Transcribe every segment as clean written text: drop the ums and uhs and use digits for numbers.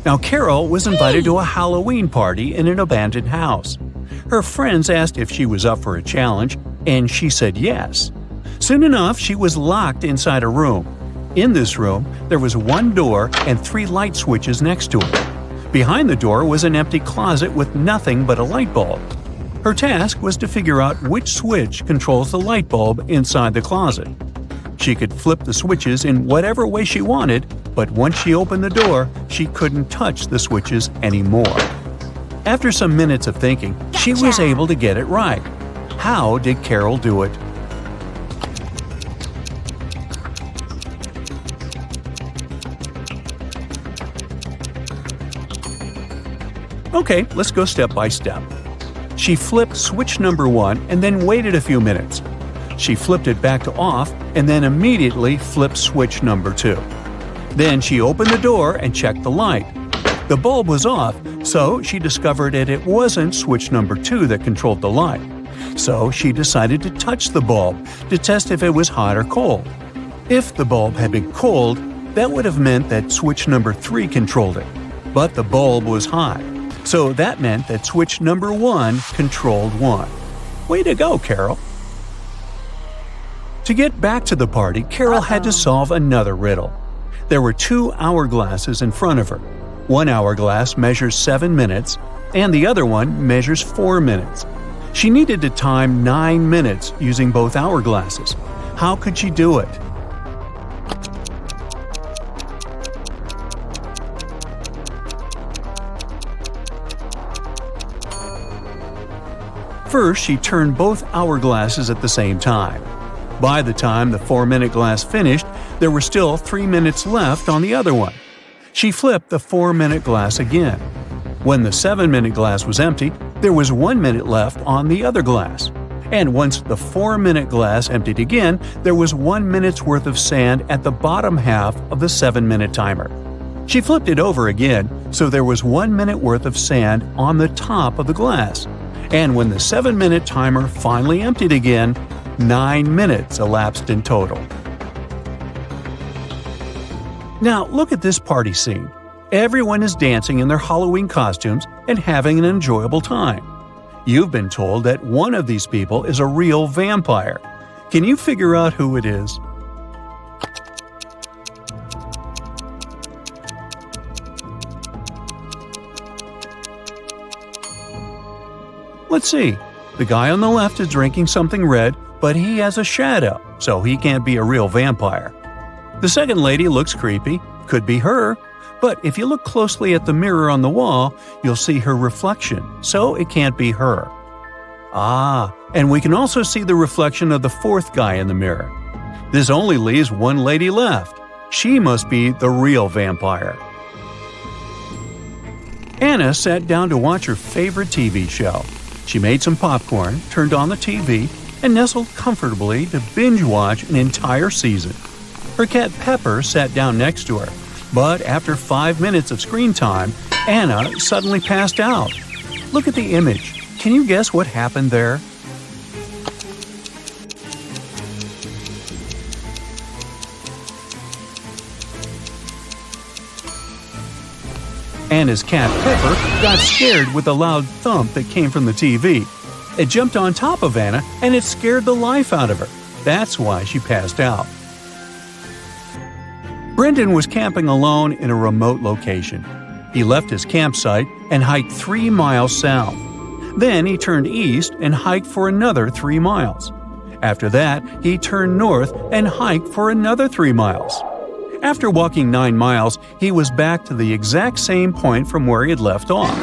Now, Carol was invited to a Halloween party in an abandoned house. Her friends asked if she was up for a challenge, and she said yes. Soon enough, she was locked inside a room. In this room, there was one door and 3 light switches next to it. Behind the door was an empty closet with nothing but a light bulb. Her task was to figure out which switch controls the light bulb inside the closet. She could flip the switches in whatever way she wanted, but once she opened the door, she couldn't touch the switches anymore. After some minutes of thinking, she was able to get it right. How did Carol do it? Okay, let's go step by step. She flipped switch number 1 and then waited a few minutes. She flipped it back to off and then immediately flipped switch number 2. Then she opened the door and checked the light. The bulb was off, so she discovered that it wasn't switch number 2 that controlled the light. So she decided to touch the bulb to test if it was hot or cold. If the bulb had been cold, that would have meant that switch number 3 controlled it. But the bulb was hot, so that meant that switch number 1 controlled 1. Way to go, Carol! To get back to the party, Carol had to solve another riddle. There were 2 hourglasses in front of her. One hourglass measures 7 minutes, and the other one measures 4 minutes. She needed to time 9 minutes using both hourglasses. How could she do it? First, she turned both hourglasses at the same time. By the time the 4-minute glass finished, there were still 3 minutes left on the other one. She flipped the 4-minute glass again. When the 7-minute glass was empty, there was 1 minute left on the other glass. And once the 4-minute glass emptied again, there was 1 minute's worth of sand at the bottom half of the 7-minute timer. She flipped it over again, so there was 1 minute worth of sand on the top of the glass. And when the 7-minute timer finally emptied again, 9 minutes elapsed in total. Now look at this party scene. Everyone is dancing in their Halloween costumes and having an enjoyable time. You've been told that one of these people is a real vampire. Can you figure out who it is? Let's see. The guy on the left is drinking something red, but he has a shadow, so he can't be a real vampire. The second lady looks creepy, could be her, but if you look closely at the mirror on the wall, you'll see her reflection, so it can't be her. And we can also see the reflection of the fourth guy in the mirror. This only leaves one lady left. She must be the real vampire. Anna sat down to watch her favorite TV show. She made some popcorn, turned on the TV, and nestled comfortably to binge-watch an entire season. Her cat Pepper sat down next to her, but after 5 minutes of screen time, Anna suddenly passed out. Look at the image. Can you guess what happened there? Anna's cat Pepper got scared with the loud thump that came from the TV. It jumped on top of Anna and it scared the life out of her. That's why she passed out. Brendan was camping alone in a remote location. He left his campsite and hiked 3 miles south. Then he turned east and hiked for another 3 miles. After that, he turned north and hiked for another 3 miles. After walking 9 miles, he was back to the exact same point from where he had left off.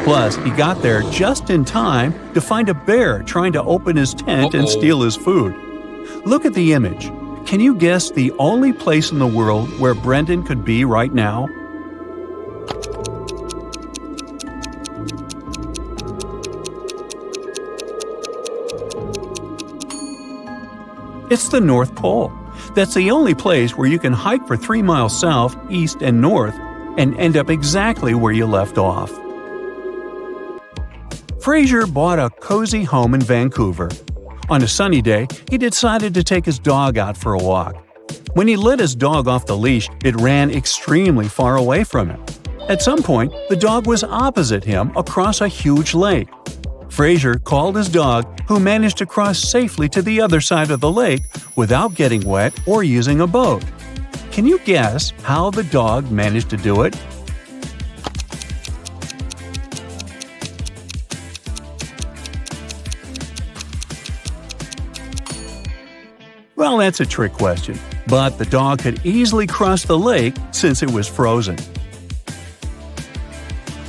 Plus, he got there just in time to find a bear trying to open his tent and steal his food. Look at the image. Can you guess the only place in the world where Brendan could be right now? It's the North Pole. That's the only place where you can hike for 3 miles south, east, and north and end up exactly where you left off. Fraser bought a cozy home in Vancouver. On a sunny day, he decided to take his dog out for a walk. When he let his dog off the leash, it ran extremely far away from him. At some point, the dog was opposite him across a huge lake. Fraser called his dog, who managed to cross safely to the other side of the lake without getting wet or using a boat. Can you guess how the dog managed to do it? Well, that's a trick question, but the dog could easily cross the lake since it was frozen.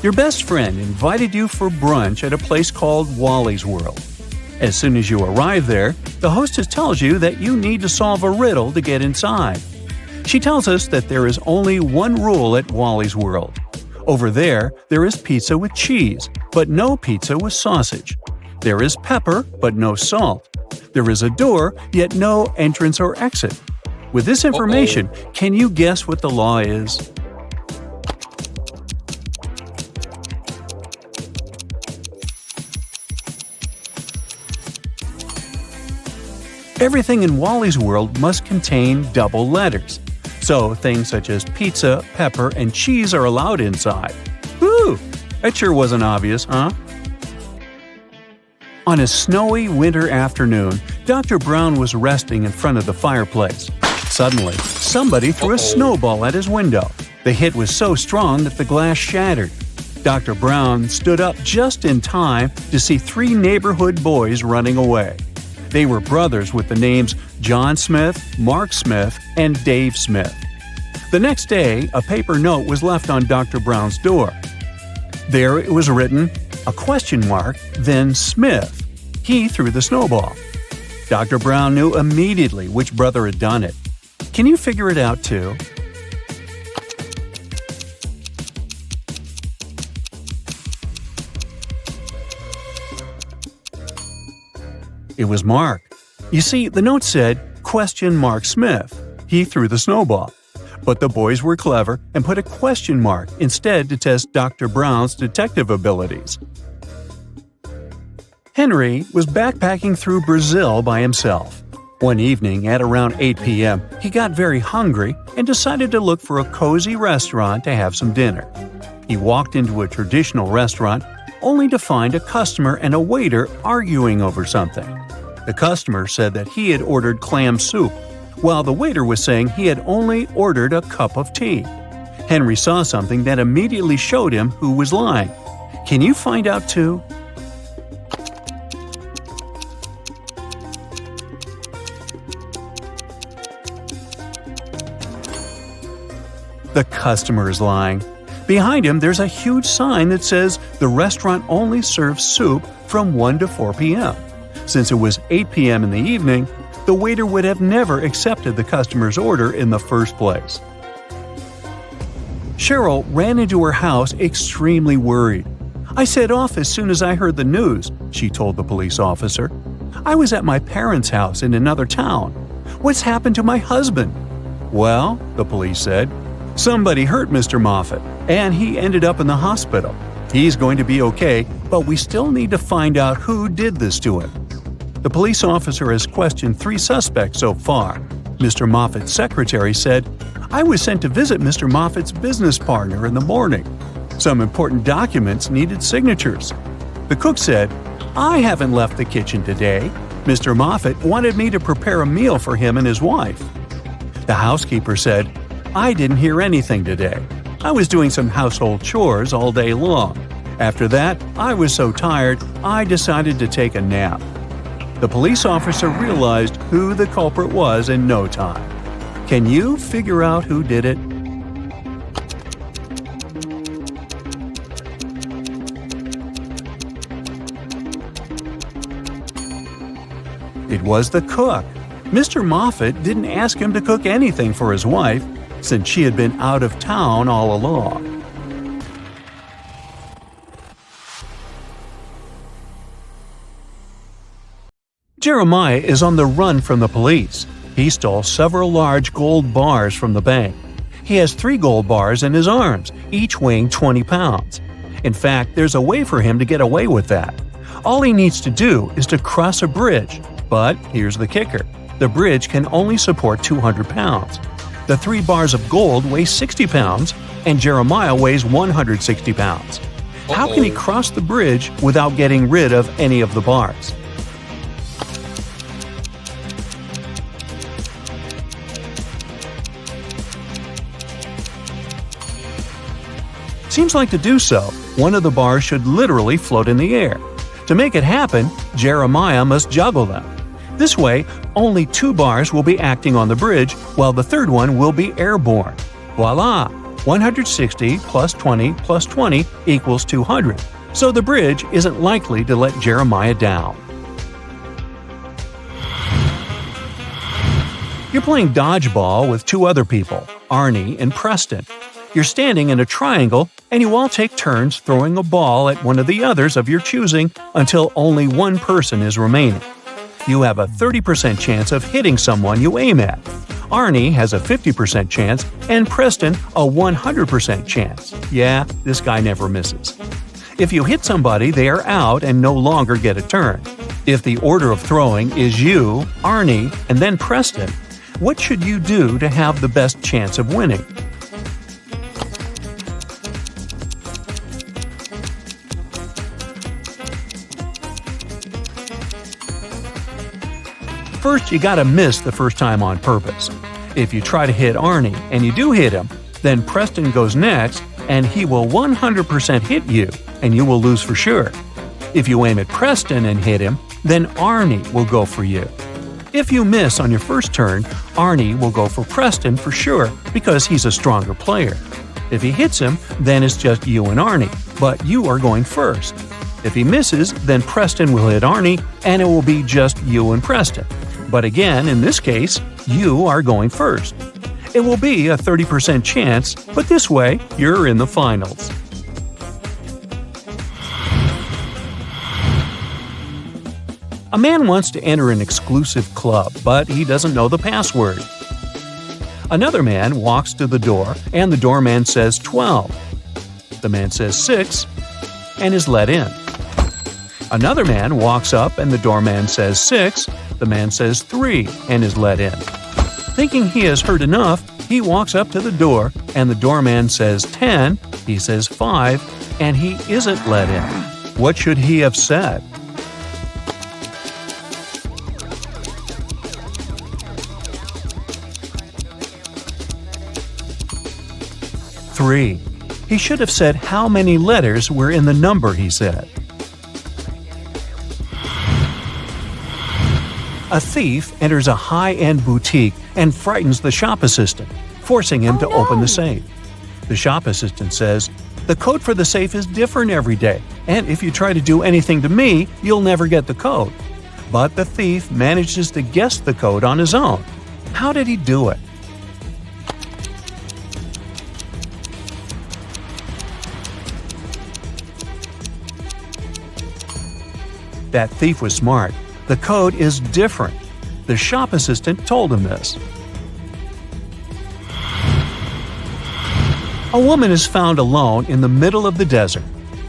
Your best friend invited you for brunch at a place called Wally's World. As soon as you arrive there, the hostess tells you that you need to solve a riddle to get inside. She tells us that there is only one rule at Wally's World. Over there is pizza with cheese, but no pizza with sausage. There is pepper, but no salt. There is a door, yet no entrance or exit. With this information, can you guess what the law is? Everything in Wally's World must contain double letters. So things such as pizza, pepper, and cheese are allowed inside. Whew! That sure wasn't obvious, huh? On a snowy winter afternoon, Dr. Brown was resting in front of the fireplace. Suddenly, somebody threw a snowball at his window. The hit was so strong that the glass shattered. Dr. Brown stood up just in time to see 3 neighborhood boys running away. They were brothers with the names John Smith, Mark Smith, and Dave Smith. The next day, a paper note was left on Dr. Brown's door. There it was written, a question mark, then Smith. He threw the snowball. Dr. Brown knew immediately which brother had done it. Can you figure it out too? It was Mark. You see, the note said, question mark Smith. He threw the snowball. But the boys were clever and put a question mark instead to test Dr. Brown's detective abilities. Henry was backpacking through Brazil by himself. One evening at around 8 p.m., he got very hungry and decided to look for a cozy restaurant to have some dinner. He walked into a traditional restaurant only to find a customer and a waiter arguing over something. The customer said that he had ordered clam soup, while the waiter was saying he had only ordered a cup of tea. Henry saw something that immediately showed him who was lying. Can you find out too? The customer is lying. Behind him, there's a huge sign that says the restaurant only serves soup from 1 to 4 p.m. Since it was 8 p.m. in the evening, the waiter would have never accepted the customer's order in the first place. Cheryl ran into her house extremely worried. I set off as soon as I heard the news, she told the police officer. I was at my parents' house in another town. What's happened to my husband? Well, the police said, somebody hurt Mr. Moffat, and he ended up in the hospital. He's going to be okay, but we still need to find out who did this to him. The police officer has questioned 3 suspects so far. Mr. Moffat's secretary said, I was sent to visit Mr. Moffat's business partner in the morning. Some important documents needed signatures. The cook said, I haven't left the kitchen today. Mr. Moffat wanted me to prepare a meal for him and his wife. The housekeeper said, I didn't hear anything today. I was doing some household chores all day long. After that, I was so tired, I decided to take a nap. The police officer realized who the culprit was in no time. Can you figure out who did it? It was the cook. Mr. Moffat didn't ask him to cook anything for his wife, since she had been out of town all along. Jeremiah is on the run from the police. He stole several large gold bars from the bank. He has 3 gold bars in his arms, each weighing 20 pounds. In fact, there's a way for him to get away with that. All he needs to do is to cross a bridge. But here's the kicker. The bridge can only support 200 pounds. The 3 bars of gold weigh 60 pounds, and Jeremiah weighs 160 pounds. How can he cross the bridge without getting rid of any of the bars? Seems like to do so, one of the bars should literally float in the air. To make it happen, Jeremiah must juggle them. This way, only 2 bars will be acting on the bridge, while the third one will be airborne. Voila! 160 plus 20 plus 20 equals 200, so the bridge isn't likely to let Jeremiah down. You're playing dodgeball with 2 other people, Arnie and Preston. You're standing in a triangle, and you all take turns throwing a ball at one of the others of your choosing until only one person is remaining. You have a 30% chance of hitting someone you aim at. Arnie has a 50% chance, and Preston a 100% chance. Yeah, this guy never misses. If you hit somebody, they are out and no longer get a turn. If the order of throwing is you, Arnie, and then Preston, what should you do to have the best chance of winning? First, you gotta miss the first time on purpose. If you try to hit Arnie and you do hit him, then Preston goes next and he will 100% hit you, and you will lose for sure. If you aim at Preston and hit him, then Arnie will go for you. If you miss on your first turn, Arnie will go for Preston for sure because he's a stronger player. If he hits him, then it's just you and Arnie, but you are going first. If he misses, then Preston will hit Arnie and it will be just you and Preston. But again, in this case, you are going first. It will be a 30% chance, but this way, you're in the finals. A man wants to enter an exclusive club, but he doesn't know the password. Another man walks to the door, and the doorman says 12. The man says 6, and is let in. Another man walks up, and the doorman says 6. The man says 3 and is let in. Thinking he has heard enough, he walks up to the door and the doorman says 10, he says 5, and he isn't let in. What should he have said? Three. He should have said how many letters were in the number he said. A thief enters a high-end boutique and frightens the shop assistant, forcing him to open the safe. The shop assistant says, "The code for the safe is different every day, and if you try to do anything to me, you'll never get the code." But the thief manages to guess the code on his own. How did he do it? That thief was smart. The code is different. The shop assistant told him this. A woman is found alone in the middle of the desert.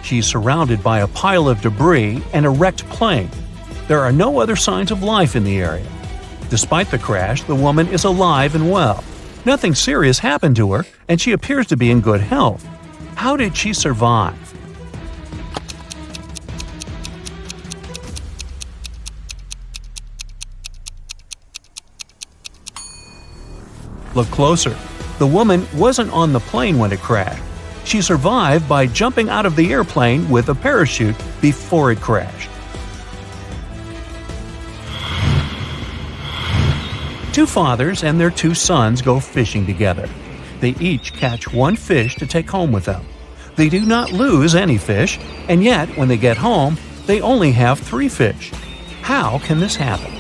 She's surrounded by a pile of debris and a wrecked plane. There are no other signs of life in the area. Despite the crash, the woman is alive and well. Nothing serious happened to her, and she appears to be in good health. How did she survive? Look closer. The woman wasn't on the plane when it crashed. She survived by jumping out of the airplane with a parachute before it crashed. 2 fathers and their 2 sons go fishing together. They each catch 1 fish to take home with them. They do not lose any fish, and yet when they get home, they only have 3 fish. How can this happen?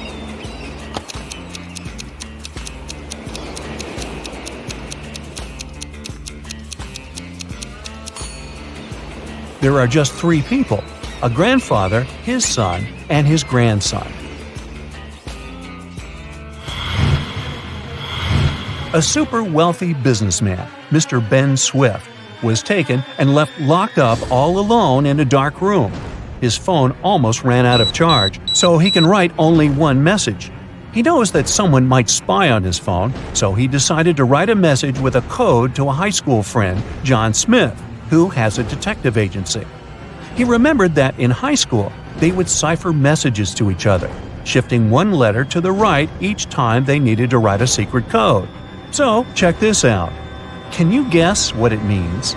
There are just 3 people, a grandfather, his son, and his grandson. A super wealthy businessman, Mr. Ben Swift, was taken and left locked up all alone in a dark room. His phone almost ran out of charge, so he can write only 1 message. He knows that someone might spy on his phone, so he decided to write a message with a code to a high school friend, John Smith, who has a detective agency. He remembered that in high school, they would cipher messages to each other, shifting one letter to the right each time they needed to write a secret code. So, check this out. Can you guess what it means?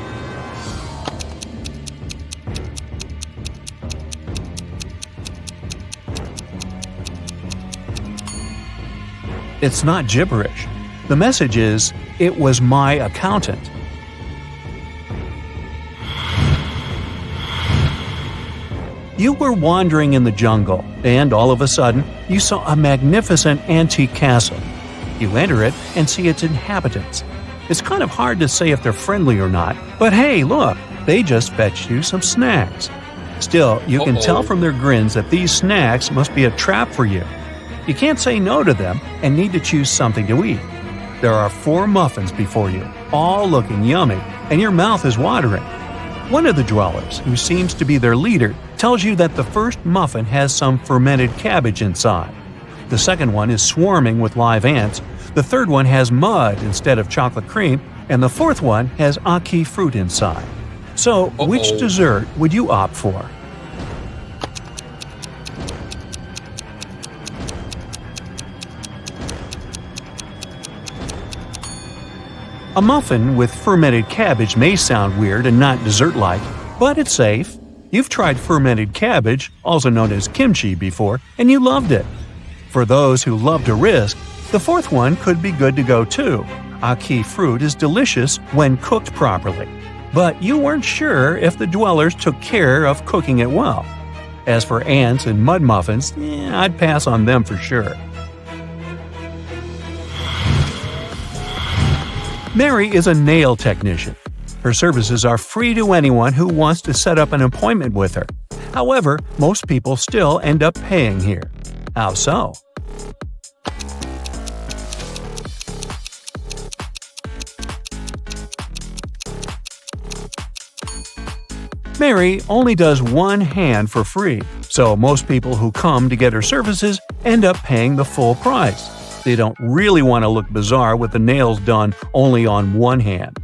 It's not gibberish. The message is, "It was my accountant." You were wandering in the jungle, and all of a sudden, you saw a magnificent antique castle. You enter it and see its inhabitants. It's kind of hard to say if they're friendly or not, but hey, look, they just fetched you some snacks. Still, you can tell from their grins that these snacks must be a trap for you. You can't say no to them and need to choose something to eat. There are 4 muffins before you, all looking yummy, and your mouth is watering. One of the dwellers, who seems to be their leader, tells you that the first muffin has some fermented cabbage inside. The second one is swarming with live ants, the third one has mud instead of chocolate cream, and the fourth one has ackee fruit inside. So, which dessert would you opt for? A muffin with fermented cabbage may sound weird and not dessert-like, but it's safe. You've tried fermented cabbage, also known as kimchi, before, and you loved it. For those who love to risk, the fourth one could be good to go too. Ackee fruit is delicious when cooked properly, but you weren't sure if the dwellers took care of cooking it well. As for ants and mud muffins, I'd pass on them for sure. Mary is a nail technician. Her services are free to anyone who wants to set up an appointment with her. However, most people still end up paying here. How so? Mary only does one hand for free, so most people who come to get her services end up paying the full price. They don't really want to look bizarre with the nails done only on one hand.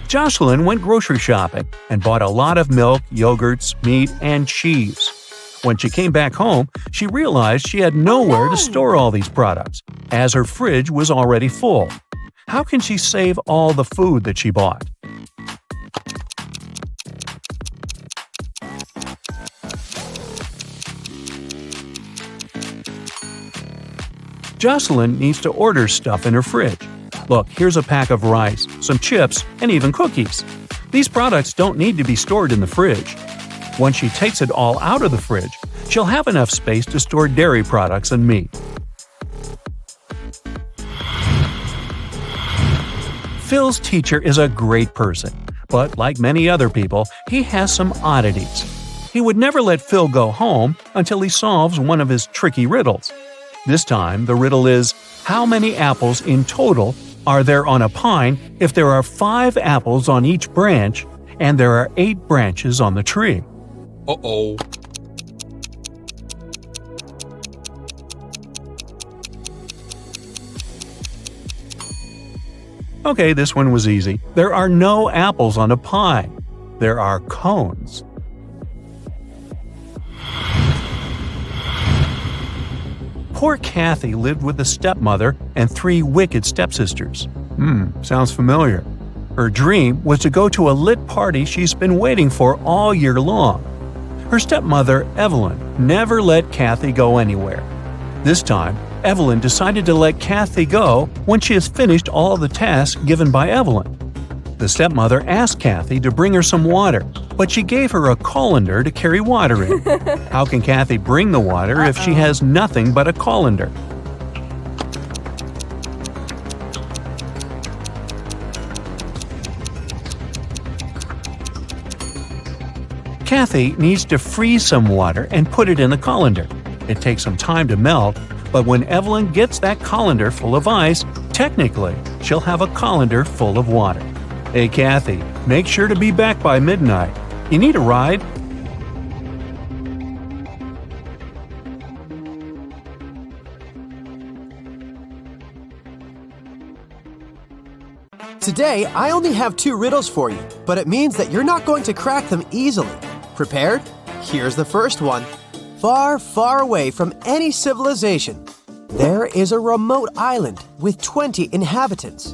Jocelyn went grocery shopping and bought a lot of milk, yogurts, meat, and cheese. When she came back home, she realized she had nowhere to store all these products, as her fridge was already full. How can she save all the food that she bought? Jocelyn needs to order stuff in her fridge. Look, here's a pack of rice, some chips, and even cookies. These products don't need to be stored in the fridge. Once she takes it all out of the fridge, she'll have enough space to store dairy products and meat. Phil's teacher is a great person, but like many other people, he has some oddities. He would never let Phil go home until he solves one of his tricky riddles. This time, the riddle is, how many apples in total are there on a pine if there are 5 apples on each branch and there are 8 branches on the tree? Uh-oh. Okay, this one was easy. There are no apples on a pine. There are cones. Poor Kathy lived with a stepmother and 3 wicked stepsisters. Sounds familiar. Her dream was to go to a lit party she's been waiting for all year long. Her stepmother, Evelyn, never let Kathy go anywhere. This time, Evelyn decided to let Kathy go when she has finished all the tasks given by Evelyn. The stepmother asked Kathy to bring her some water, but she gave her a colander to carry water in. How can Kathy bring the water if she has nothing but a colander? Kathy needs to freeze some water and put it in the colander. It takes some time to melt, but when Evelyn gets that colander full of ice, technically, she'll have a colander full of water. Hey Kathy, make sure to be back by midnight. You need a ride? today, I only have 2 riddles for you, but it means that you're not going to crack them easily. Prepared? Here's the first one. Far, far away from any civilization, there is a remote island with 20 inhabitants.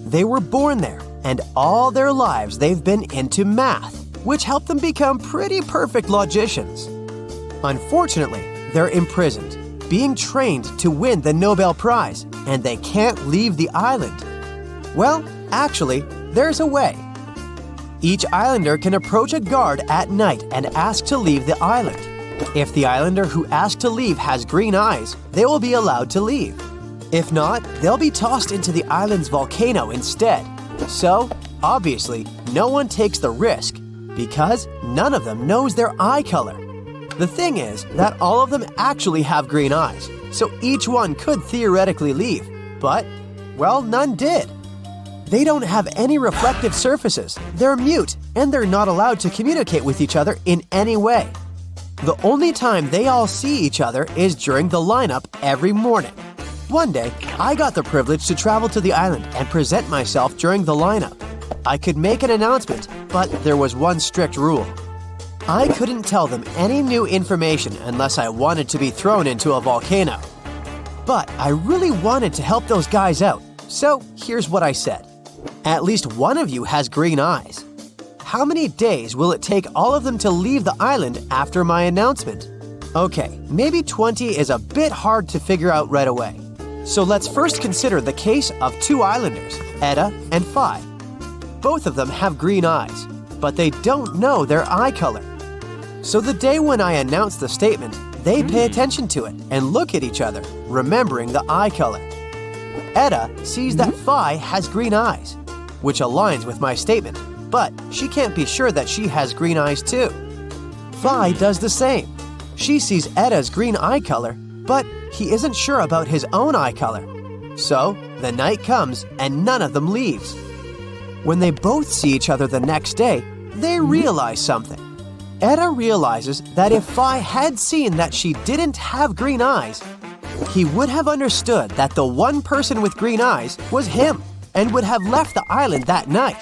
They were born there, and all their lives they've been into math, which helped them become pretty perfect logicians. Unfortunately, they're imprisoned, being trained to win the Nobel Prize, and they can't leave the island. Well, actually, there's a way. Each islander can approach a guard at night and ask to leave the island. If the islander who asked to leave has green eyes, they will be allowed to leave. If not, they'll be tossed into the island's volcano instead. So, obviously, no one takes the risk because none of them knows their eye color. The thing is that all of them actually have green eyes, so each one could theoretically leave, but, well, none did. They don't have any reflective surfaces, they're mute, and they're not allowed to communicate with each other in any way. The only time they all see each other is during the lineup every morning. One day, I got the privilege to travel to the island and present myself during the lineup. I could make an announcement, but there was one strict rule. I couldn't tell them any new information unless I wanted to be thrown into a volcano. But I really wanted to help those guys out, so here's what I said. At least one of you has green eyes. How many days will it take all of them to leave the island after my announcement? Okay, maybe 20 is a bit hard to figure out right away. So let's first consider the case of 2 islanders, Etta and Phi. Both of them have green eyes, but they don't know their eye color. So the day when I announce the statement, they pay attention to it and look at each other, remembering the eye color. Etta sees that Phi has green eyes, which aligns with my statement, but she can't be sure that she has green eyes too. Phi does the same. She sees Etta's green eye color, but he isn't sure about his own eye color. So the night comes and none of them leaves. When they both see each other the next day, they realize something. Etta realizes that if Phi had seen that she didn't have green eyes, he would have understood that the one person with green eyes was him and would have left the island that night.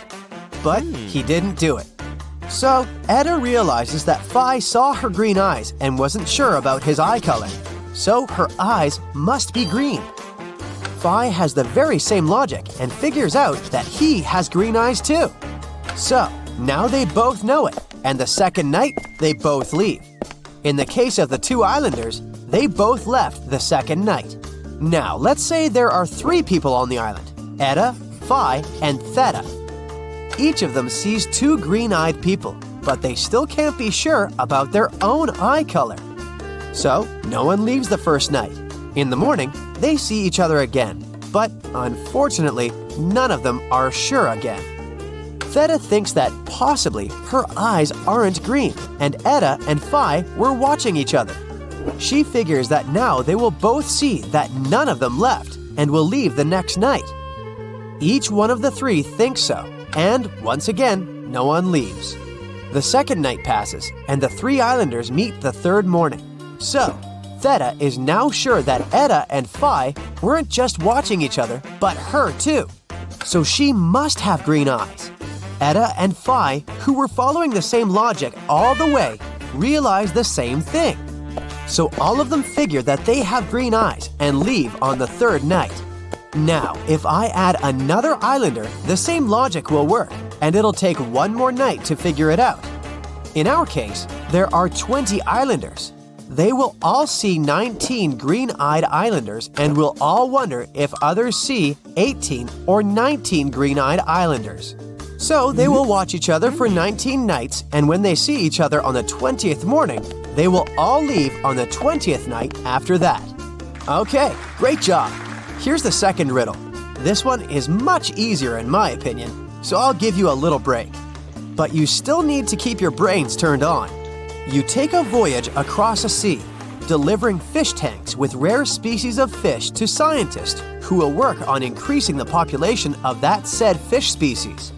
But he didn't do it. So Etta realizes that Phi saw her green eyes and wasn't sure about his eye color. So her eyes must be green. Phi has the very same logic and figures out that he has green eyes too. So now they both know it, and the second night they both leave. In the case of the 2 islanders, they both left the second night. Now let's say there are 3 people on the island, Etta, Phi, and Theta. Each of them sees 2 green-eyed people, but they still can't be sure about their own eye color. So no one leaves the first night. In the morning, they see each other again, but unfortunately, none of them are sure again. Theta thinks that possibly her eyes aren't green, and Etta and Phi were watching each other. She figures that now they will both see that none of them left and will leave the next night. Each one of the 3 thinks so, and once again, no one leaves. The second night passes, and the 3 islanders meet the third morning. So, Theta is now sure that Etta and Phi weren't just watching each other, but her too. So she must have green eyes. Etta and Phi, who were following the same logic all the way, realize the same thing. So all of them figure that they have green eyes and leave on the third night. Now, if I add another islander, the same logic will work, and it'll take one more night to figure it out. In our case, there are 20 islanders. They will all see 19 green-eyed islanders and will all wonder if others see 18 or 19 green-eyed islanders. So they will watch each other for 19 nights, and when they see each other on the 20th morning, they will all leave on the 20th night after that. Okay, great job. Here's the second riddle. This one is much easier in my opinion, so I'll give you a little break. But you still need to keep your brains turned on. You take a voyage across a sea, delivering fish tanks with rare species of fish to scientists who will work on increasing the population of that said fish species.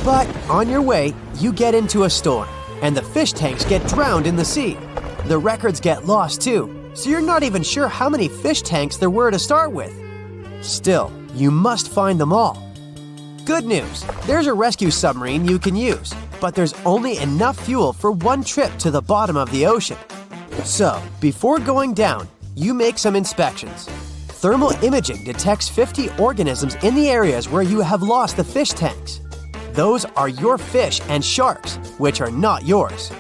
But on your way, you get into a storm, and the fish tanks get drowned in the sea. The records get lost too, so you're not even sure how many fish tanks there were to start with. Still, you must find them all. Good Good news! There's a rescue submarine you can use, but there's only enough fuel for one trip to the bottom of the ocean. So, before going down, you make some inspections. Thermal imaging detects 50 organisms in the areas where you have lost the fish tanks. Those are your fish and sharks, which are not yours.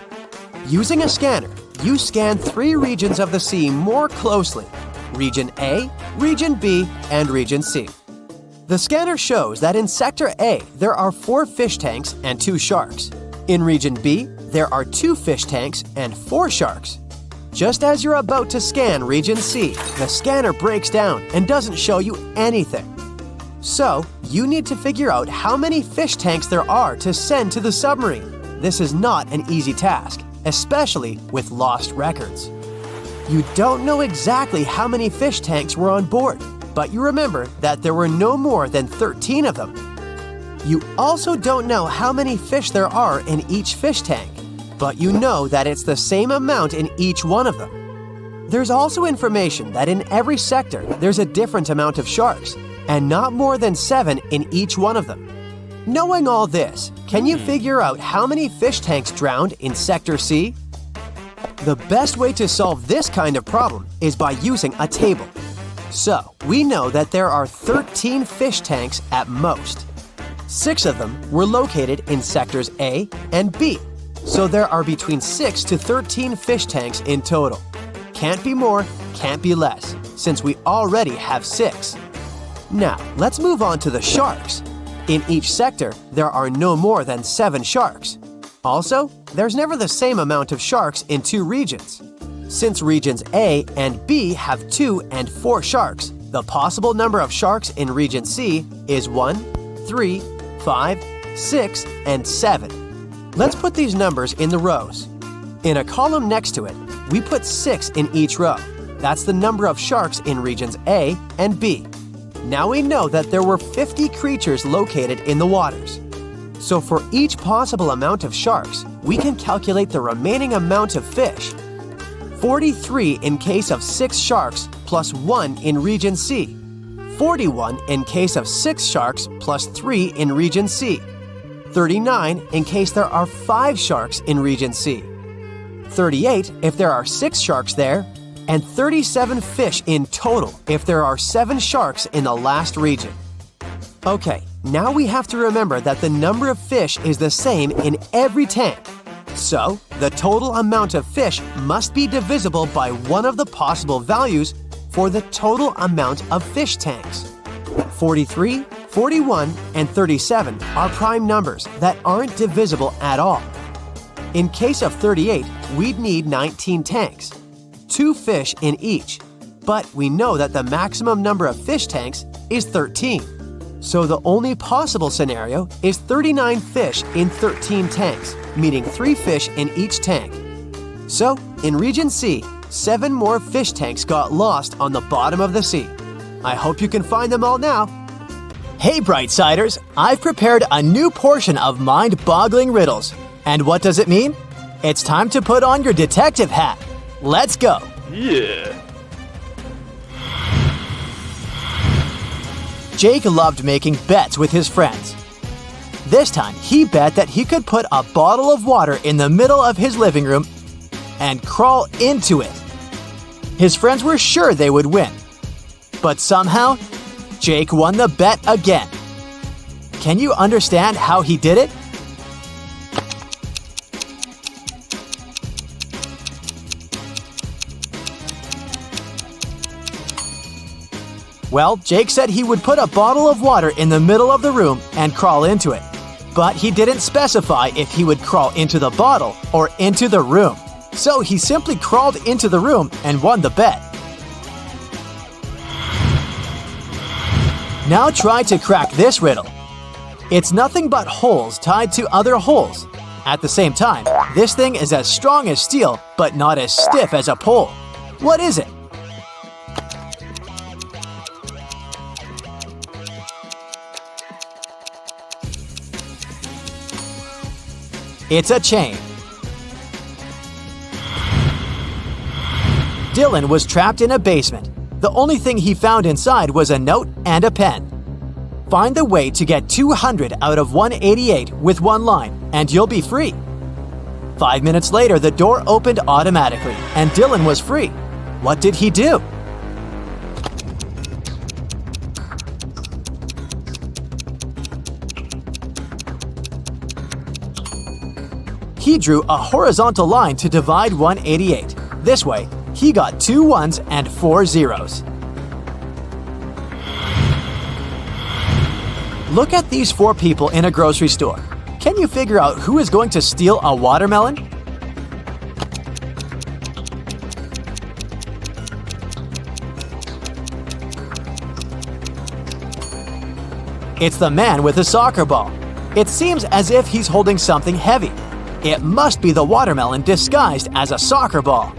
Using a scanner, you scan 3 regions of the sea more closely: Region A, Region B, and Region C. The scanner shows that in Sector A, there are 4 fish tanks and 2 sharks. In Region B, there are 2 fish tanks and 4 sharks. Just as you're about to scan Region C, the scanner breaks down and doesn't show you anything. So, you need to figure out how many fish tanks there are to send to the submarine. This is not an easy task, especially with lost records. You don't know exactly how many fish tanks were on board, but you remember that there were no more than 13 of them. You also don't know how many fish there are in each fish tank, but you know that it's the same amount in each one of them. There's also information that in every sector there's a different amount of sharks, and not more than 7 in each one of them. Knowing all this, can you figure out how many fish tanks drowned in Sector C? The best way to solve this kind of problem is by using a table. So, we know that there are 13 fish tanks at most. 6 of them were located in Sectors A and B, so there are between 6 to 13 fish tanks in total. Can't be more, can't be less, since we already have 6. Now, let's move on to the sharks. In each sector, there are no more than 7 sharks. Also, there's never the same amount of sharks in 2 regions. Since regions A and B have 2 and 4 sharks, the possible number of sharks in region C is 1, 3, 5, 6, and 7. Let's put these numbers in the rows. In a column next to it, we put 6 in each row. That's the number of sharks in regions A and B. Now we know that there were 50 creatures located in the waters. So for each possible amount of sharks, we can calculate the remaining amount of fish. 43 in case of 6 sharks plus 1 in region C. 41 in case of 6 sharks plus 3 in region C. 39 in case there are 5 sharks in region C. 38 if there are 6 sharks there, and 37 fish in total if there are 7 sharks in the last region. Okay, now we have to remember that the number of fish is the same in every tank. So, the total amount of fish must be divisible by one of the possible values for the total amount of fish tanks. 43, 41, and 37 are prime numbers that aren't divisible at all. In case of 38, we'd need 19 tanks. 2 fish in each, but we know that the maximum number of fish tanks is 13. So the only possible scenario is 39 fish in 13 tanks, meaning 3 fish in each tank. So, in Region C, 7 more fish tanks got lost on the bottom of the sea. I hope you can find them all now. Hey Brightsiders, I've prepared a new portion of mind-boggling riddles. And what does it mean? It's time to put on your detective hat. Let's go! Yeah! Jake loved making bets with his friends. This time, he bet that he could put a bottle of water in the middle of his living room and crawl into it. His friends were sure they would win. But somehow, Jake won the bet again. Can you understand how he did it? Well, Jake said he would put a bottle of water in the middle of the room and crawl into it. But he didn't specify if he would crawl into the bottle or into the room. So he simply crawled into the room and won the bet. Now try to crack this riddle. It's nothing but holes tied to other holes. At the same time, this thing is as strong as steel, but not as stiff as a pole. What is it? It's a chain. Dylan was trapped in a basement. The only thing he found inside was a note and a pen. Find the way to get 200 out of 188 with one line, and you'll be free. 5 minutes later, the door opened automatically, and Dylan was free. What did he do? He drew a horizontal line to divide 188. This way, he got 2 ones and 4 zeros. Look at these 4 people in a grocery store. Can you figure out who is going to steal a watermelon? It's the man with a soccer ball. It seems as if he's holding something heavy. It must be the watermelon disguised as a soccer ball.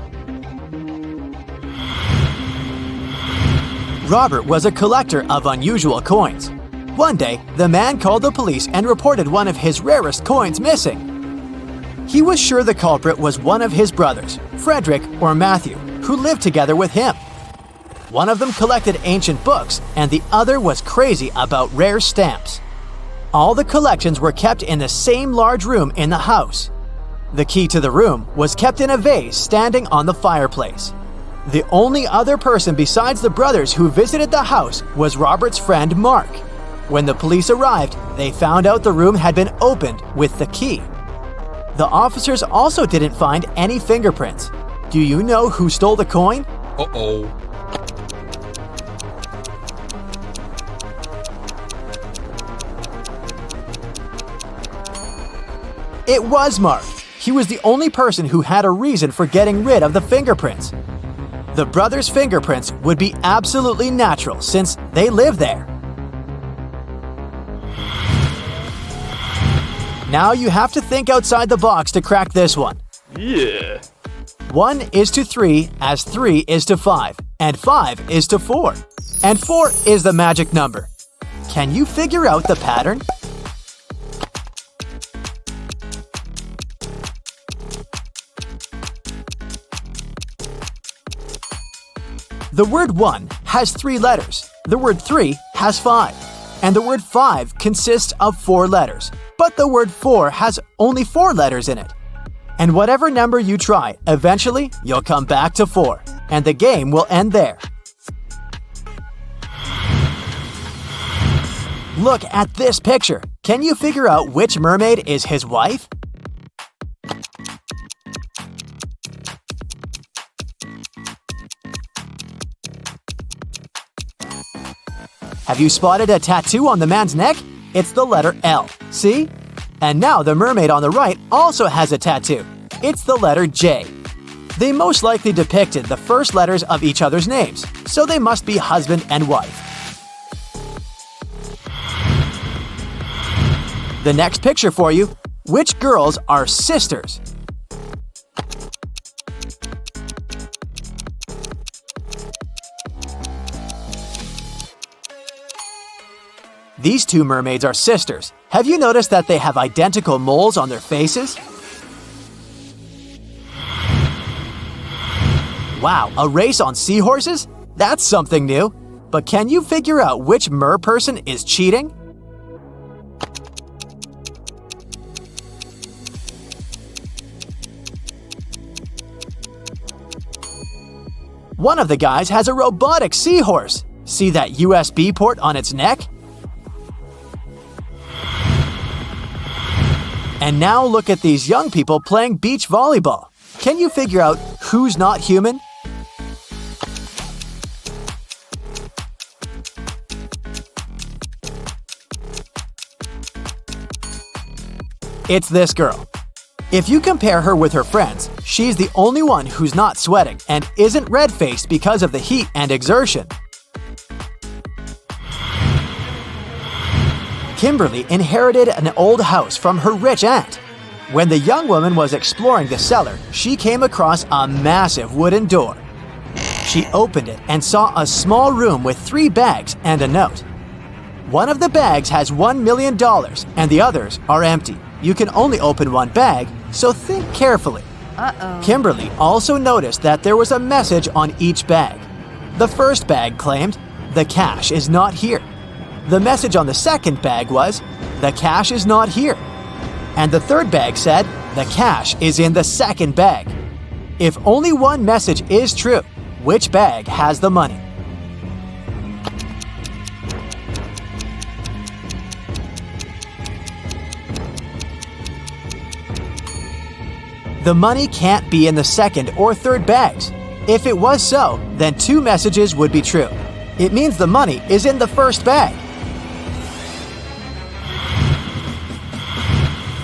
Robert was a collector of unusual coins. One day, the man called the police and reported one of his rarest coins missing. He was sure the culprit was one of his brothers, Frederick or Matthew, who lived together with him. One of them collected ancient books, and the other was crazy about rare stamps. All the collections were kept in the same large room in the house. The key to the room was kept in a vase standing on the fireplace. The only other person besides the brothers who visited the house was Robert's friend Mark. When the police arrived, they found out the room had been opened with the key. The officers also didn't find any fingerprints. Do you know who stole the coin? Uh-oh. It was Mark. He was the only person who had a reason for getting rid of the fingerprints. The brothers' fingerprints would be absolutely natural since they live there. Now you have to think outside the box to crack this one. Yeah. 1 is to 3 as 3 is to 5, and 5 is to 4. And 4 is the magic number. Can you figure out the pattern? The word 1 has 3 letters, the word 3 has 5, and the word 5 consists of 4 letters, but the word 4 has only 4 letters in it. And whatever number you try, eventually you'll come back to 4, and the game will end there. Look at this picture. Can you figure out which mermaid is his wife? Have you spotted a tattoo on the man's neck? It's the letter L. See? And now the mermaid on the right also has a tattoo. It's the letter J. They most likely depicted the first letters of each other's names, so they must be husband and wife. The next picture for you. Which girls are sisters? These 2 mermaids are sisters. Have you noticed that they have identical moles on their faces? Wow, a race on seahorses? That's something new. But can you figure out which mer person is cheating? One of the guys has a robotic seahorse. See that USB port on its neck? And now look at these young people playing beach volleyball. Can you figure out who's not human? It's this girl. If you compare her with her friends, she's the only one who's not sweating and isn't red-faced because of the heat and exertion. Kimberly inherited an old house from her rich aunt. When the young woman was exploring the cellar, she came across a massive wooden door. She opened it and saw a small room with 3 bags and a note. One of the bags has $1 million and the others are empty. You can only open one bag, so think carefully. Uh-oh. Kimberly also noticed that there was a message on each bag. The first bag claimed, "The cash is not here." The message on the second bag was, "The cash is not here." And the third bag said, "The cash is in the second bag." If only one message is true, which bag has the money? The money can't be in the second or third bags. If it was so, then two messages would be true. It means the money is in the first bag.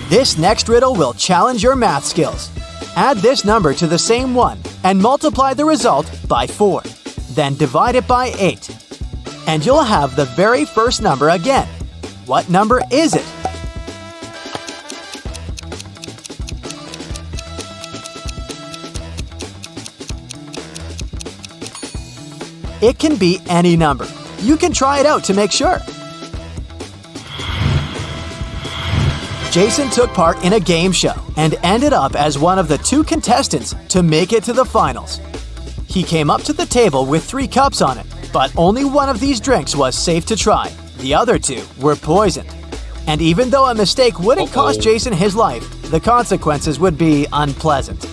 This next riddle will challenge your math skills. Add this number to the same one and multiply the result by 4. Then divide it by 8. And you'll have the very first number again. What number is it? It can be any number. You can try it out to make sure. Jason took part in a game show and ended up as one of the 2 contestants to make it to the finals. He came up to the table with 3 cups on it, but only one of these drinks was safe to try. The other 2 were poisoned. And even though a mistake wouldn't cost Jason his life, the consequences would be unpleasant.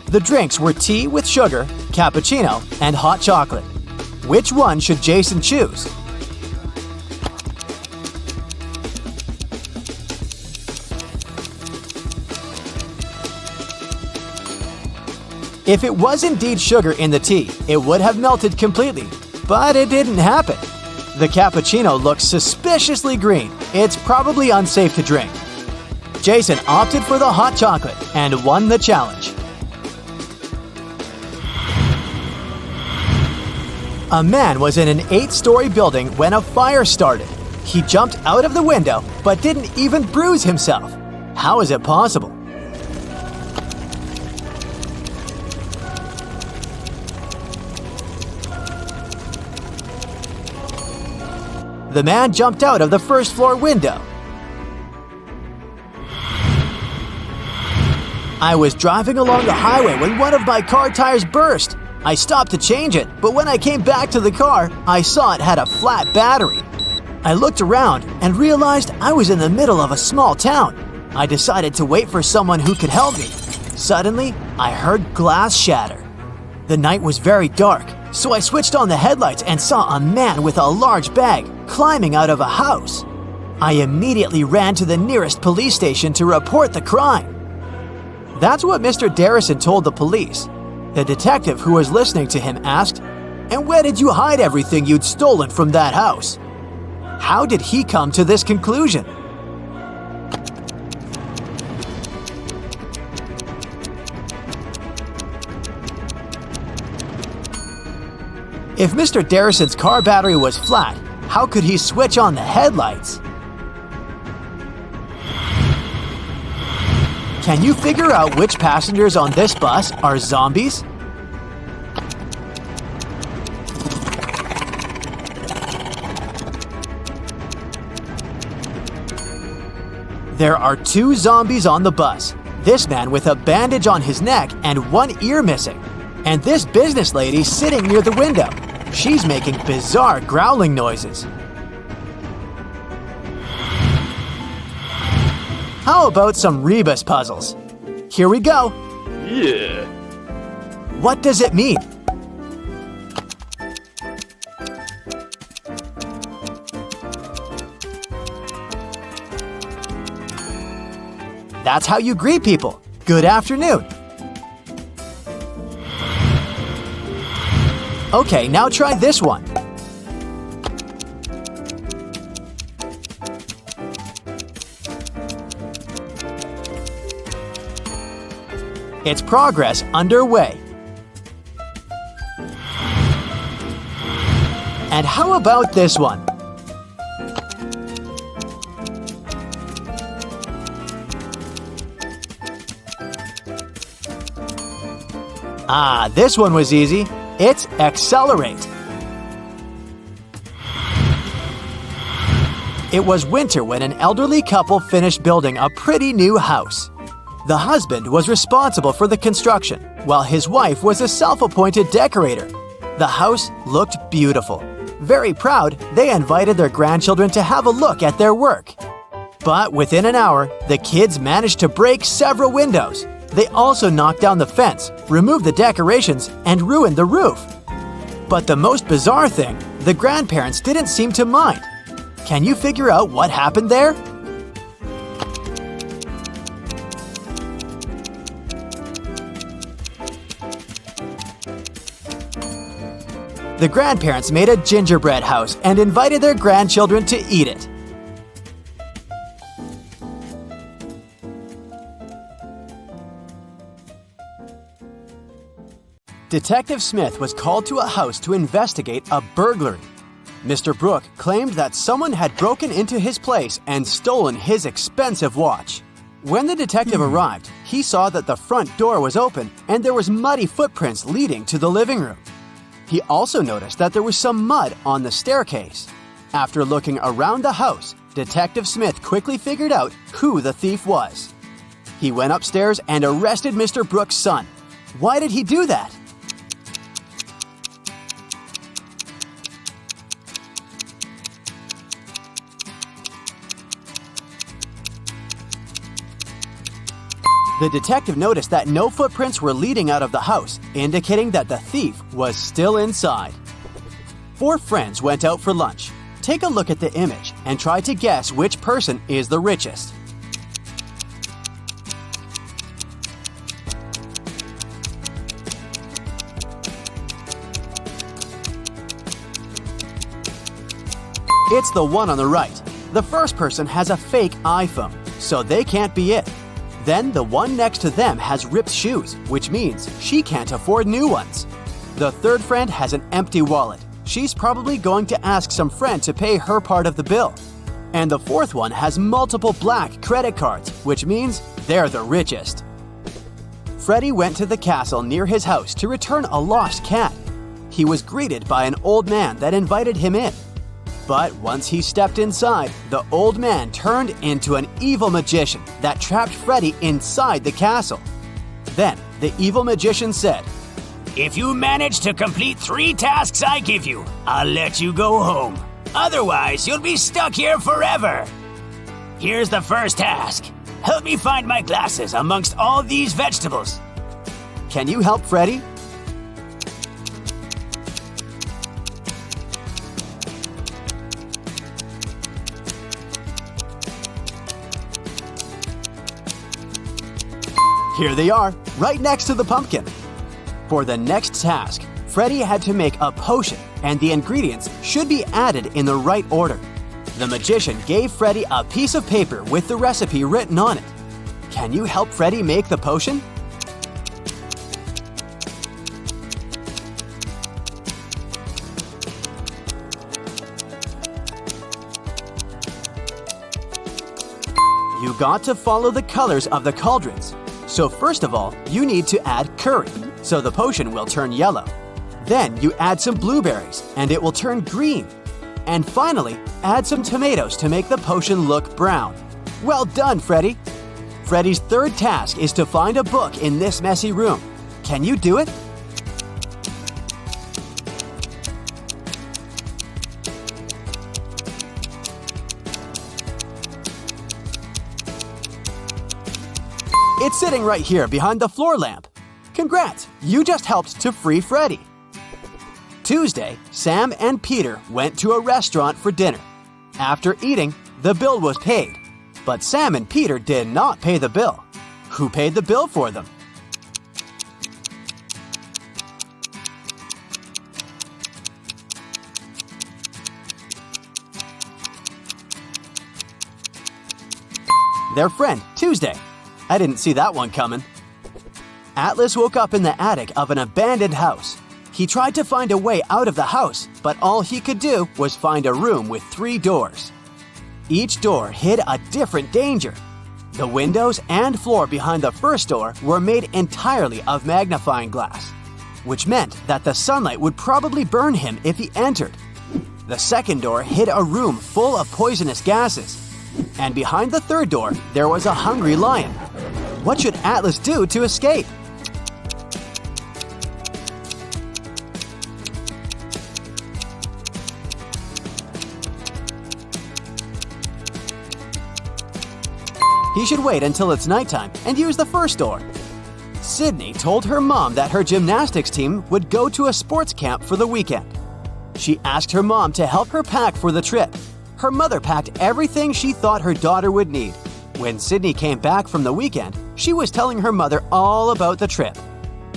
The drinks were tea with sugar, cappuccino, and hot chocolate. Which one should Jason choose? If it was indeed sugar in the tea, it would have melted completely, but it didn't happen. The cappuccino looks suspiciously green. It's probably unsafe to drink. Jason opted for the hot chocolate and won the challenge. A man was in an 8-story building when a fire started. He jumped out of the window but didn't even bruise himself. How is it possible? The man jumped out of the first-floor window. I was driving along the highway when one of my car tires burst. I stopped to change it, but when I came back to the car, I saw it had a flat battery. I looked around and realized I was in the middle of a small town. I decided to wait for someone who could help me. Suddenly, I heard glass shatter. The night was very dark, so I switched on the headlights and saw a man with a large bag climbing out of a house. I immediately ran to the nearest police station to report the crime. That's what Mr. Darrison told the police. The detective who was listening to him asked, "And where did you hide everything you'd stolen from that house?" How did he come to this conclusion? If Mr. Darrison's car battery was flat, how could he switch on the headlights? Can you figure out which passengers on this bus are zombies? There are 2 zombies on the bus. This man with a bandage on his neck and one ear missing. And this business lady sitting near the window. She's making bizarre growling noises. How about some Rebus puzzles? Here we go. Yeah. What does it mean? That's how you greet people. Good afternoon. Okay, now try this one. It's progress underway. And how about this one? Ah, this one was easy. It's accelerate. It was winter when an elderly couple finished building a pretty new house. The husband was responsible for the construction, while his wife was a self-appointed decorator. The house looked beautiful. Very proud, they invited their grandchildren to have a look at their work. But within an hour, the kids managed to break several windows. They also knocked down the fence, removed the decorations, and ruined the roof. But the most bizarre thing, the grandparents didn't seem to mind. Can you figure out what happened there? The grandparents made a gingerbread house and invited their grandchildren to eat it. Detective Smith was called to a house to investigate a burglary. Mr. Brooke claimed that someone had broken into his place and stolen his expensive watch. When the detective arrived, he saw that the front door was open and there was muddy footprints leading to the living room. He also noticed that there was some mud on the staircase. After looking around the house, Detective Smith quickly figured out who the thief was. He went upstairs and arrested Mr. Brooks' son. Why did he do that? The detective noticed that no footprints were leading out of the house, indicating that the thief was still inside. 4 friends went out for lunch. Take a look at the image and try to guess which person is the richest. It's the one on the right. The first person has a fake iPhone, so they can't be it. Then the one next to them has ripped shoes, which means she can't afford new ones. The third friend has an empty wallet. She's probably going to ask some friend to pay her part of the bill. And the fourth one has multiple black credit cards, which means they're the richest. Freddy went to the castle near his house to return a lost cat. He was greeted by an old man that invited him in. But once he stepped inside, the old man turned into an evil magician that trapped Freddy inside the castle. Then the evil magician said, "If you manage to complete 3 tasks I give you, I'll let you go home. Otherwise, you'll be stuck here forever. Here's the first task. Help me find my glasses amongst all these vegetables." "Can you help Freddy?" Here they are, right next to the pumpkin. For the next task, Freddy had to make a potion, and the ingredients should be added in the right order. The magician gave Freddy a piece of paper with the recipe written on it. Can you help Freddy make the potion? You got to follow the colors of the cauldrons. So first of all, you need to add curry, so the potion will turn yellow. Then you add some blueberries, and it will turn green. And finally, add some tomatoes to make the potion look brown. Well done, Freddy! Freddy's third task is to find a book in this messy room. Can you do it? It's sitting right here behind the floor lamp. Congrats, you just helped to free Freddy. Tuesday, Sam and Peter went to a restaurant for dinner. After eating, the bill was paid. But Sam and Peter did not pay the bill. Who paid the bill for them? Their friend, Tuesday. I didn't see that one coming. Atlas woke up in the attic of an abandoned house. He tried to find a way out of the house, but all he could do was find a room with 3 doors. Each door hid a different danger. The windows and floor behind the first door were made entirely of magnifying glass, which meant that the sunlight would probably burn him if he entered. The second door hid a room full of poisonous gases. And behind the third door, there was a hungry lion. What should Atlas do to escape? he should wait until it's nighttime and use the first door. Sydney told her mom that her gymnastics team would go to a sports camp for the weekend. She asked her mom to help her pack for the trip. Her mother packed everything she thought her daughter would need. When Sydney came back from the weekend, she was telling her mother all about the trip.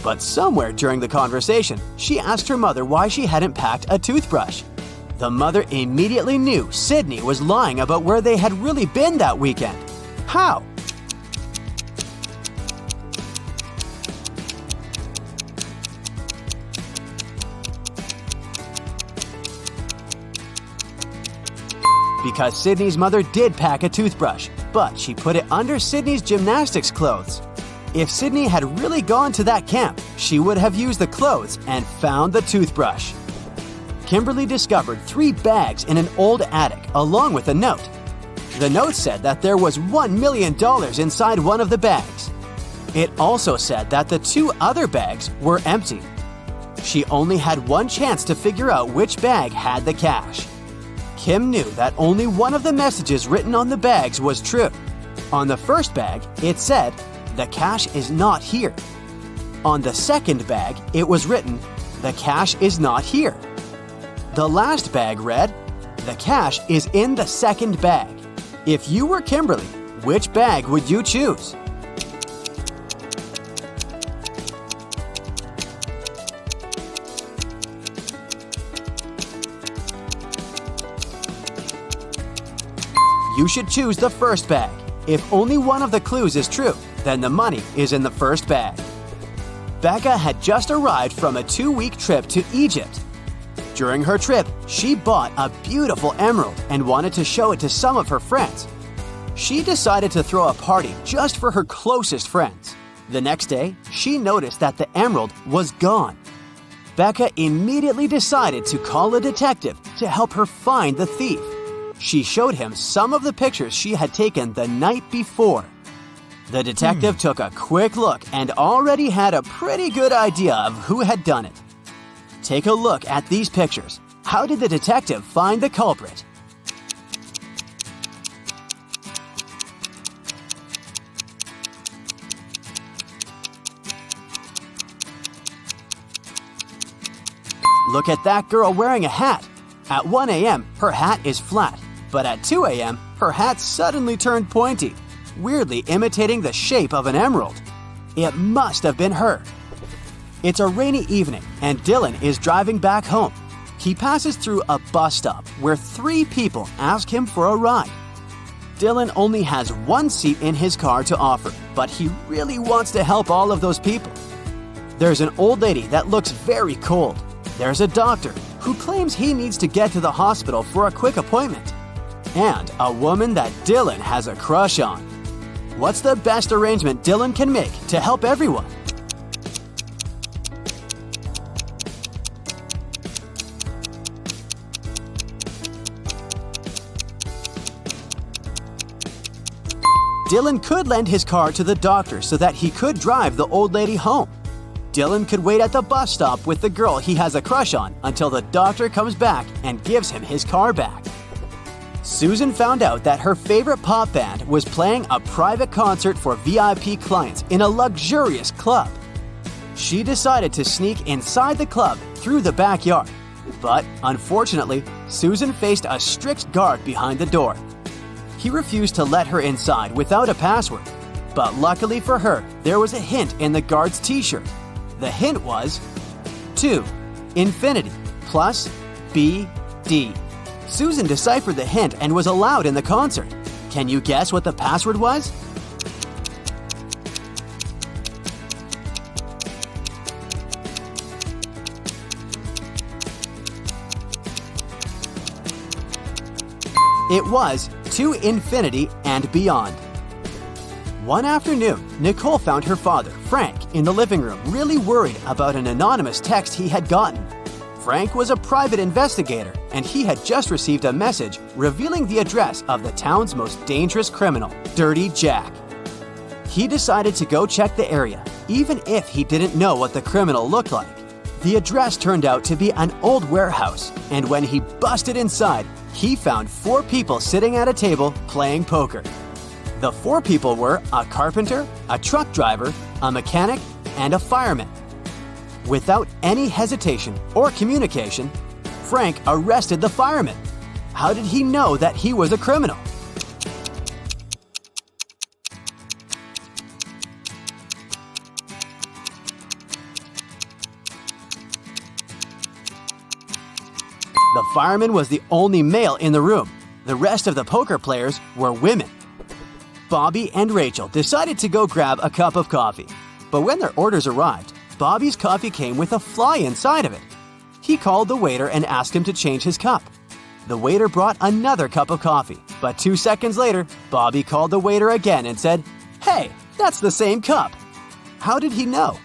But somewhere during the conversation, she asked her mother why she hadn't packed a toothbrush. The mother immediately knew Sydney was lying about where they had really been that weekend. How? Because Sydney's mother did pack a toothbrush, but she put it under Sydney's gymnastics clothes. If Sydney had really gone to that camp, she would have used the clothes and found the toothbrush. Kimberly discovered 3 bags in an old attic along with a note. The note said that there was $1 million inside one of the bags. It also said that the 2 other bags were empty. She only had one chance to figure out which bag had the cash. Kim knew that only one of the messages written on the bags was true. On the first bag, it said, "The cash is not here." On the second bag, it was written, "The cash is not here." The last bag read, "The cash is in the second bag." If you were Kimberly, which bag would you choose? You should choose the first bag. If only one of the clues is true, then the money is in the first bag. Becca had just arrived from a 2-week trip to Egypt. During her trip, she bought a beautiful emerald and wanted to show it to some of her friends. She decided to throw a party just for her closest friends. The next day, she noticed that the emerald was gone. Becca immediately decided to call a detective to help her find the thief. She showed him some of the pictures she had taken the night before. The detective took a quick look and already had a pretty good idea of who had done it. Take a look at these pictures. How did the detective find the culprit? Look at that girl wearing a hat. At 1 a.m., her hat is flat, but at 2 a.m., her hat suddenly turned pointy, weirdly imitating the shape of an emerald. It must have been her. It's a rainy evening, and Dylan is driving back home. He passes through a bus stop where 3 people ask him for a ride. Dylan only has 1 seat in his car to offer, but he really wants to help all of those people. There's an old lady that looks very cold. There's a doctor who claims he needs to get to the hospital for a quick appointment. And a woman that Dylan has a crush on. What's the best arrangement Dylan can make to help everyone? Dylan could lend his car to the doctor so that he could drive the old lady home. Dylan could wait at the bus stop with the girl he has a crush on until the doctor comes back and gives him his car back. Susan found out that her favorite pop band was playing a private concert for VIP clients in a luxurious club. She decided to sneak inside the club through the backyard. But unfortunately, Susan faced a strict guard behind the door. He refused to let her inside without a password. But luckily for her, there was a hint in the guard's t-shirt. The hint was 2, infinity, plus BD. Susan deciphered the hint and was allowed in the concert. Can you guess what the password was? It was to infinity and beyond. One afternoon, Nicole found her father, Frank, in the living room, really worried about an anonymous text he had gotten. Frank was a private investigator, and he had just received a message revealing the address of the town's most dangerous criminal, Dirty Jack. He decided to go check the area, even if he didn't know what the criminal looked like. The address turned out to be an old warehouse, and when he busted inside, he found 4 people sitting at a table playing poker. The 4 people were a carpenter, a truck driver, a mechanic, and a fireman. Without any hesitation or communication, Frank arrested the fireman. How did he know that he was a criminal? The fireman was the only male in the room. The rest of the poker players were women. Bobby and Rachel decided to go grab a cup of coffee. But when their orders arrived, Bobby's coffee came with a fly inside of it. He called the waiter and asked him to change his cup. The waiter brought another cup of coffee, but 2 seconds later, Bobby called the waiter again and said, "Hey, that's the same cup." How did he know?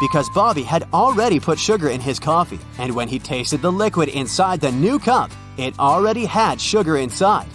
Because Bobby had already put sugar in his coffee, and when he tasted the liquid inside the new cup, it already had sugar inside.